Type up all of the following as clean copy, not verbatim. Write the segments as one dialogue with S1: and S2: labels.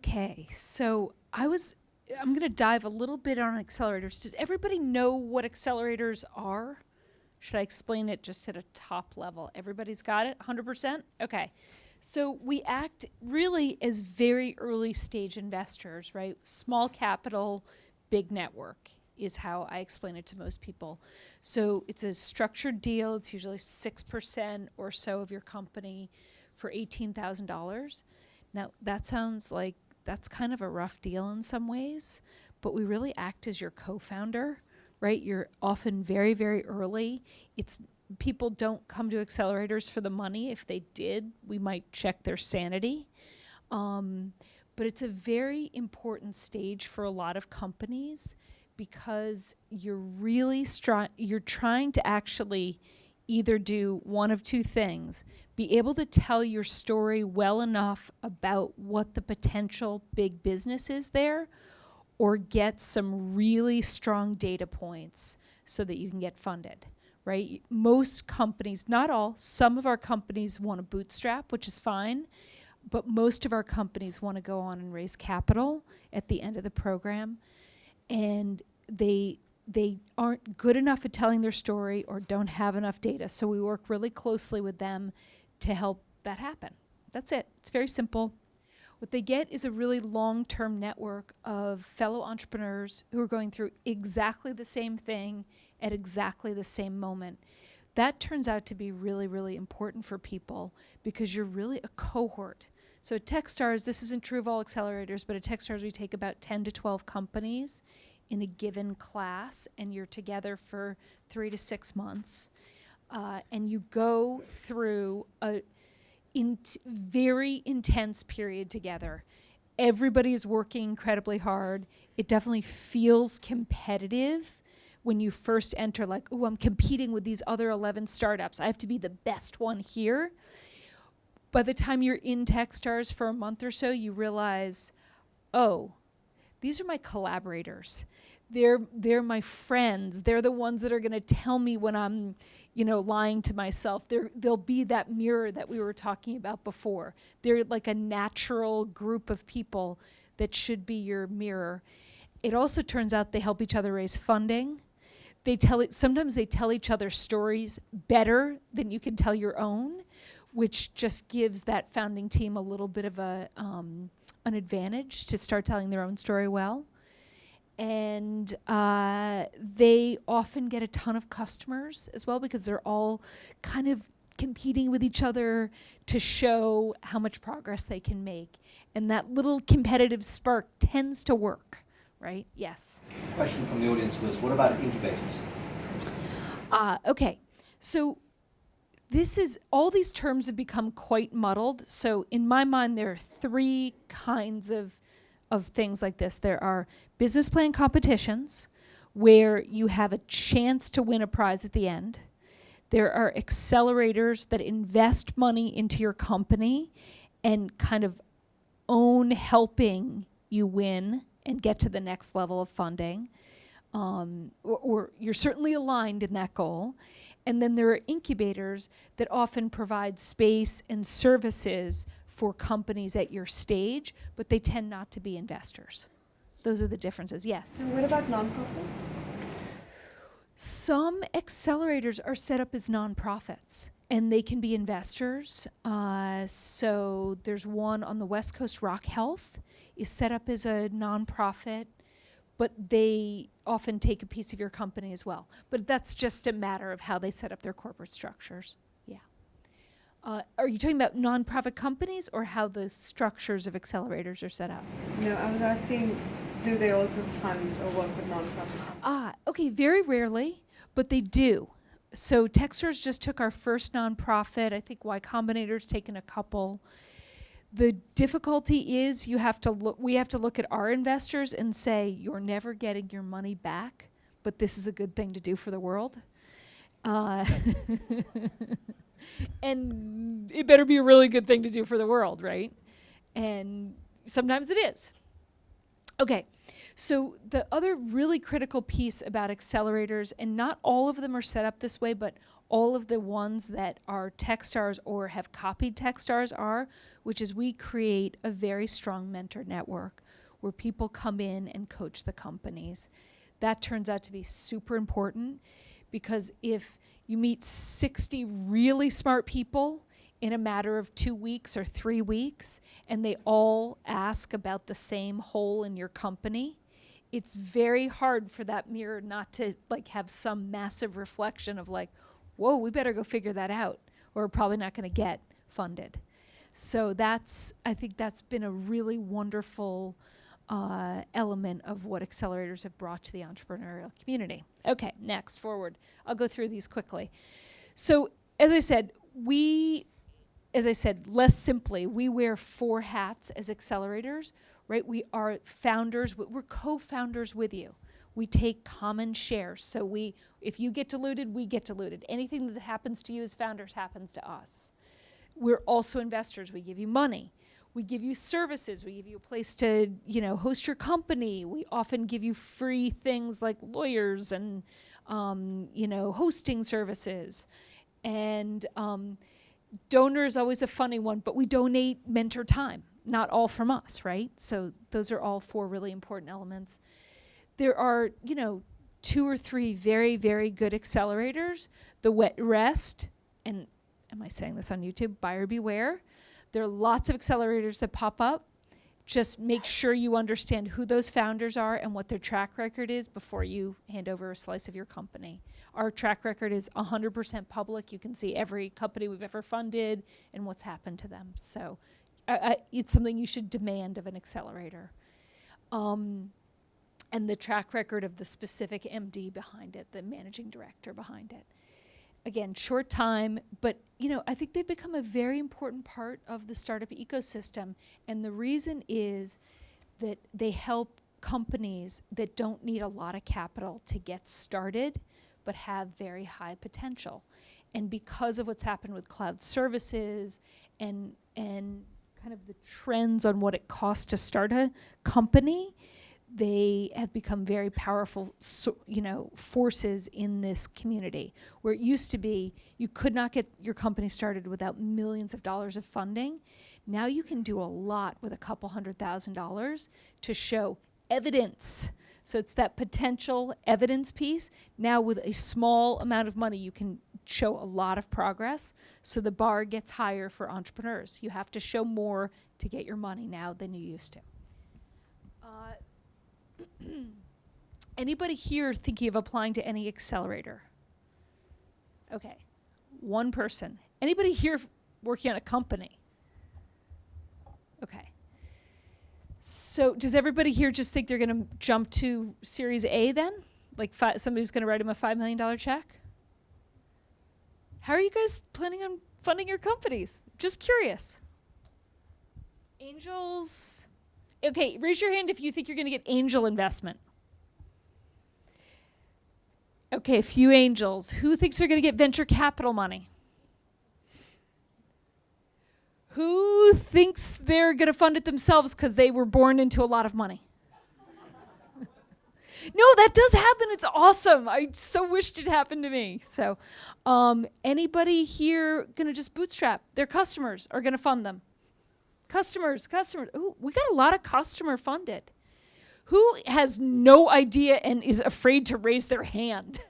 S1: Okay, so I'm going to dive a little bit on accelerators. Does everybody know what accelerators are? Should I explain it just at a top level? Everybody's got it? 100%? Okay. So we act really as very early stage investors, right? Small capital, big network is how I explain it to most people. So it's a structured deal. It's usually 6% or so of your company for $18,000. Now, that sounds like that's kind of a rough deal in some ways, but we really act as your co-founder, right? You're often very, very early. People don't come to accelerators for the money. If they did, we might check their sanity. But it's a very important stage for a lot of companies because you're really you're trying to actually either do one of two things: be able to tell your story well enough about what the potential big business is there, or get some really strong data points so that you can get funded, right? Most companies, not all, some of our companies want to bootstrap, which is fine, but most of our companies want to go on and raise capital at the end of the program, and they aren't good enough at telling their story or don't have enough data. So we work really closely with them to help that happen. That's it. It's very simple. What they get is a really long-term network of fellow entrepreneurs who are going through exactly the same thing at exactly the same moment. That turns out to be really, really important for people because you're really a cohort. So at Techstars, this isn't true of all accelerators, but at Techstars we take about 10 to 12 companies in a given class, and you're together for 3 to 6 months. And you go through a very intense period together. Everybody is working incredibly hard. It definitely feels competitive when you first enter, like, oh, I'm competing with these other 11 startups. I have to be the best one here. By the time you're in Techstars for a month or so, you realize, oh, these are my collaborators. They're my friends. They're the ones that are going to tell me when I'm, lying to myself. They'll be that mirror that we were talking about before. They're like a natural group of people that should be your mirror. It also turns out they help each other raise funding. Sometimes they tell each other stories better than you can tell your own, which just gives that founding team a little bit of an advantage to start telling their own story well. And they often get a ton of customers as well because they're all kind of competing with each other to show how much progress they can make. And that little competitive spark tends to work, right? Yes?
S2: Question from the audience was, what about incubators?
S1: Okay, so all these terms have become quite muddled. So in my mind, there are 3 kinds of things like this. There are business plan competitions where you have a chance to win a prize at the end. There are accelerators that invest money into your company and kind of own helping you win and get to the next level of funding. Or you're certainly aligned in that goal. And then there are incubators that often provide space and services for companies at your stage, but they tend not to be investors. Those are the differences. Yes?
S3: And what about nonprofits?
S1: Some accelerators are set up as nonprofits, and they can be investors. So there's one on the West Coast, Rock Health, is set up as a nonprofit, but they often take a piece of your company as well. But that's just a matter of how they set up their corporate structures. Yeah. Are you talking about nonprofit companies or how the structures of accelerators are set up?
S3: No, I was asking, do they also fund or work with nonprofit?
S1: Okay, very rarely, but they do. So Techstars just took our first nonprofit. I think Y Combinator's taken a couple. The difficulty is we have to look at our investors and say, you're never getting your money back, but this is a good thing to do for the world. And it better be a really good thing to do for the world, right? And sometimes it is. Okay, so the other really critical piece about accelerators, and not all of them are set up this way, but all of the ones that are Techstars or have copied Techstars are, which is we create a very strong mentor network where people come in and coach the companies. That turns out to be super important because if you meet 60 really smart people in a matter of 2 weeks or 3 weeks, and they all ask about the same hole in your company, it's very hard for that mirror not to like have some massive reflection of like, whoa, we better go figure that out, or we're probably not going to get funded. So I think that's been a really wonderful element of what accelerators have brought to the entrepreneurial community. Okay, next, forward. I'll go through these quickly. So as I said, less simply, we wear 4 hats as accelerators, right? We are founders, we're co-founders with you. We take common shares. So if you get diluted, we get diluted. Anything that happens to you as founders happens to us. We're also investors. We give you money. We give you services. We give you a place to, host your company. We often give you free things like lawyers and, hosting services. And donor is always a funny one, but we donate mentor time, not all from us, right? So those are all 4 really important elements. There are, 2 or 3 very, very good accelerators. The wet rest, and am I saying this on YouTube? Buyer beware. There are lots of accelerators that pop up. Just make sure you understand who those founders are and what their track record is before you hand over a slice of your company. Our track record is 100% public. You can see every company we've ever funded and what's happened to them. So it's something you should demand of an accelerator. And the track record of the specific MD behind it, the managing director behind it. Again, short time, but I think they've become a very important part of the startup ecosystem. And the reason is that they help companies that don't need a lot of capital to get started, but have very high potential. And because of what's happened with cloud services and kind of the trends on what it costs to start a company, they have become very powerful, forces in this community. Where it used to be, you could not get your company started without millions of dollars of funding. Now you can do a lot with a couple $100,000 to show evidence. So it's that potential evidence piece. Now with a small amount of money, you can show a lot of progress. So the bar gets higher for entrepreneurs. You have to show more to get your money now than you used to. Anybody here thinking of applying to any accelerator? Okay, 1 person. Anybody here working on a company? Okay. So does everybody here just think they're going to jump to Series A then? Like somebody's going to write them a $5 million check? How are you guys planning on funding your companies? Just curious. Angels? Okay, raise your hand if you think you're going to get angel investment. Okay, a few angels. Who thinks they're going to get venture capital money? Who thinks they're going to fund it themselves because they were born into a lot of money? No, that does happen. It's awesome. I so wished it happened to me. So anybody here going to just bootstrap? Their customers are going to fund them. Customers. Ooh, we got a lot of customer funded. Who has no idea and is afraid to raise their hand?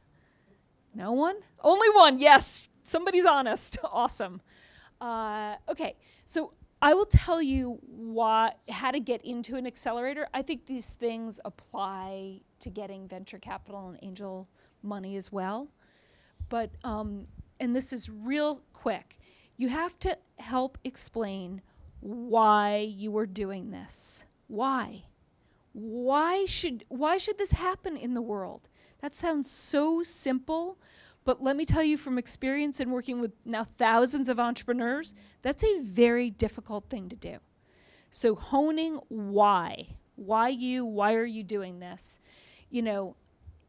S1: No one? Only one. Yes. Somebody's honest. Awesome. Okay. So I will tell you how to get into an accelerator. I think these things apply to getting venture capital and angel money as well. But, and this is real quick, you have to help explain why you are doing this. Why? Why should this happen in the world? That sounds so simple, but let me tell you from experience in working with now thousands of entrepreneurs, that's a very difficult thing to do. So honing why are you doing this?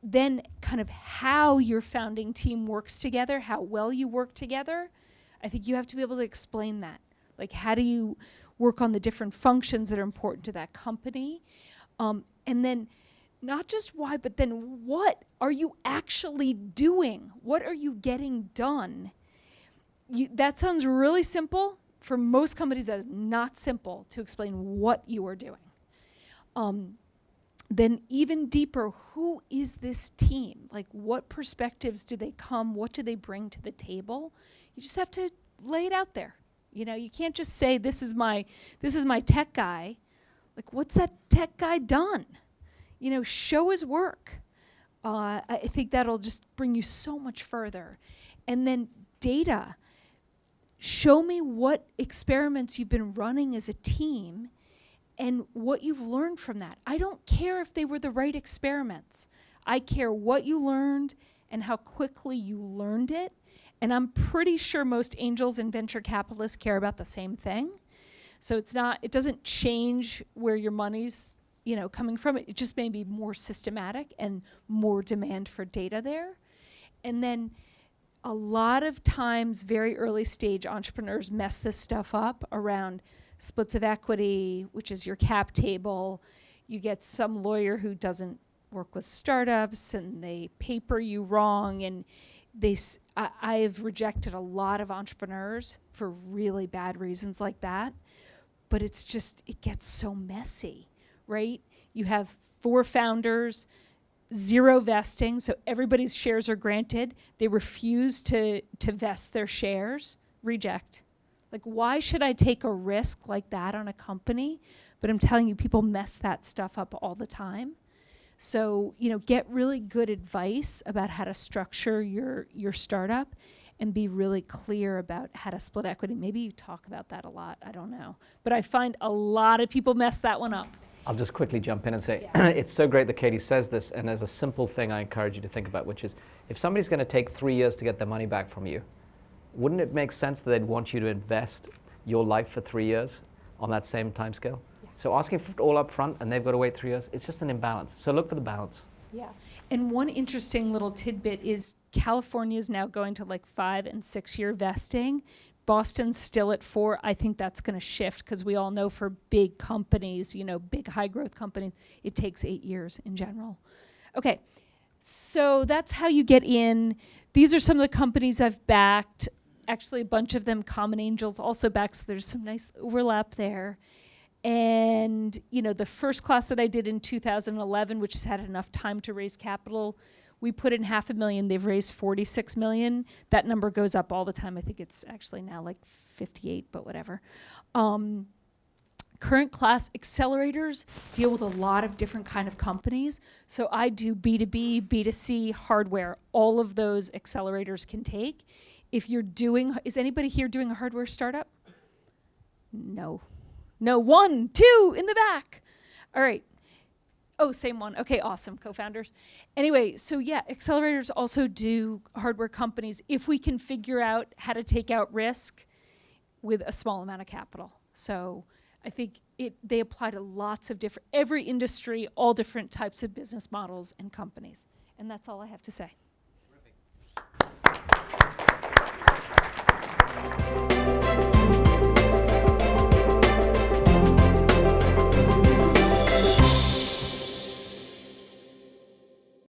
S1: Then kind of how your founding team works together, how well you work together. I think you have to be able to explain that. Like, how do you work on the different functions that are important to that company? And then not just why, but then what are you actually doing? What are you getting done? That sounds really simple. For most companies, that is not simple to explain what you are doing. Then even deeper, who is this team? Like, what perspectives do they come? What do they bring to the table? You just have to lay it out there. You know, you can't just say, this is my tech guy. Like, what's that tech guy done? You know, show his work. I think that'll just bring you so much further. And then data. Show me what experiments you've been running as a team and what you've learned from that. I don't care if they were the right experiments. I care what you learned and how quickly you learned it. And I'm pretty sure most angels and venture capitalists care about the same thing. So it doesn't change where your money's, you know, coming from. It just may be more systematic and more demand for data there. And then a lot of times, very early stage entrepreneurs mess this stuff up around splits of equity, which is your cap table. You get some lawyer who doesn't work with startups and they paper you wrong. And I've rejected a lot of entrepreneurs for really bad reasons like that. But it gets so messy, right? You have 4 founders, 0 vesting, so everybody's shares are granted. They refuse to vest their shares, reject. Like, why should I take a risk like that on a company? But I'm telling you, people mess that stuff up all the time. So, you know, get really good advice about how to structure your startup and be really clear about how to split equity. Maybe you talk about that a lot, I don't know. But I find a lot of people mess that one up.
S4: I'll just quickly jump in and say, it's so great that Katie says this, and there's a simple thing I encourage you to think about, which is, if somebody's going to take 3 years to get their money back from you, wouldn't it make sense that they'd want you to invest your life for 3 years on that same time scale? Yeah. So asking for it all up front and they've got to wait 3 years, it's just an imbalance. So look for the balance.
S1: Yeah. And one interesting little tidbit is California is now going to like 5 and 6 year vesting. Boston's still at 4. I think that's going to shift because we all know for big companies, you know, big high growth companies, it takes 8 years in general. Okay, so that's how you get in. These are some of the companies I've backed. Actually, a bunch of them Common Angels also backed, so there's some nice overlap there. And, you know, the first class that I did in 2011, which has had enough time to raise capital, we put in $500,000. They've raised $46 million. That number goes up all the time. I think it's actually now like 58, but whatever. Current class accelerators deal with a lot of different kind of companies. So I do B2B, B2C, hardware. All of those accelerators can take. If you're doing, is anybody here doing a hardware startup? No. No, 1, 2 in the back. All right. Oh, same one. Okay, awesome, co-founders. Anyway, so yeah, accelerators also do hardware companies if we can figure out how to take out risk with a small amount of capital. So I think they apply to lots of every industry, all different types of business models and companies. And that's all I have to say.